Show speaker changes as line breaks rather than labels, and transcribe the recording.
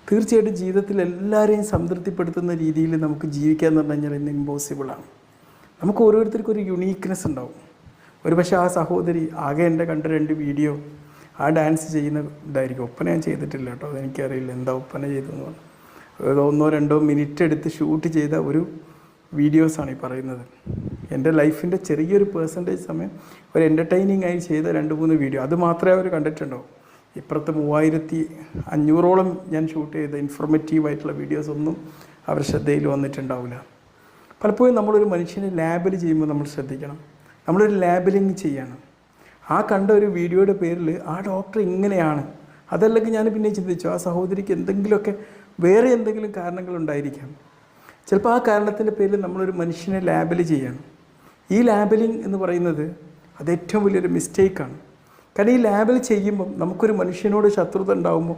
തീർച്ചയായിട്ടും ജീവിതത്തിൽ എല്ലാവരെയും സംതൃപ്തിപ്പെടുത്തുന്ന രീതിയിൽ നമുക്ക് ജീവിക്കുക എന്ന് പറഞ്ഞു കഴിഞ്ഞാൽ ഇന്ന് ഇമ്പോസിബിളാണ്. നമുക്ക് ഓരോരുത്തർക്കും ഒരു യുണീക്ക്നെസ് ഉണ്ടാവും. ഒരു പക്ഷേ ആ സഹോദരി ആകെ എൻ്റെ കണ്ട 2 വീഡിയോ ആ ഡാൻസ് ചെയ്യുന്ന ഇതായിരിക്കും. ഒപ്പന ഞാൻ ചെയ്തിട്ടില്ല കേട്ടോ, അതെനിക്കറിയില്ല എന്താ ഒപ്പന ചെയ്തതെന്ന് പറഞ്ഞു. 1-2 മിനിറ്റ് എടുത്ത് ഷൂട്ട് ചെയ്ത ഒരു വീഡിയോസാണ് ഈ പറയുന്നത്. എൻ്റെ ലൈഫിൻ്റെ ചെറിയൊരു പേഴ്സൻറ്റേജ് സമയം ഒരു എൻ്റർടൈനിങ് ആയി ചെയ്ത 2-3 വീഡിയോ, അത് മാത്രമേ അവർ കണ്ടിട്ടുണ്ടാവും. ഇപ്പുറത്ത് 3500ഓളം ഞാൻ ഷൂട്ട് ചെയ്ത ഇൻഫോർമേറ്റീവായിട്ടുള്ള വീഡിയോസൊന്നും അവർ ശ്രദ്ധയിൽ വന്നിട്ടുണ്ടാവില്ല. പലപ്പോഴും നമ്മളൊരു മനുഷ്യനെ ലാബിൽ ചെയ്യുമ്പോൾ നമ്മൾ ശ്രദ്ധിക്കണം. നമ്മളൊരു ലാബിലിങ് ചെയ്യണം. ആ കണ്ട ഒരു വീഡിയോയുടെ പേരിൽ ആ ഡോക്ടർ ഇങ്ങനെയാണ്, അതല്ലെങ്കിൽ ഞാൻ പിന്നെ ചിന്തിച്ചു ആ സഹോദരിക്ക് എന്തെങ്കിലുമൊക്കെ വേറെ എന്തെങ്കിലും കാരണങ്ങളുണ്ടായിരിക്കാം. ചിലപ്പോൾ ആ കാരണത്തിൻ്റെ പേരിൽ നമ്മളൊരു മനുഷ്യനെ ലാബിൽ ചെയ്യണം. ഈ ലാബിലിങ് എന്ന് പറയുന്നത് അത് ഏറ്റവും വലിയൊരു മിസ്റ്റേക്കാണ്. കാരണം ഈ ലാബിൽ ചെയ്യുമ്പം നമുക്കൊരു മനുഷ്യനോട് ശത്രുത ഉണ്ടാകുമ്പോൾ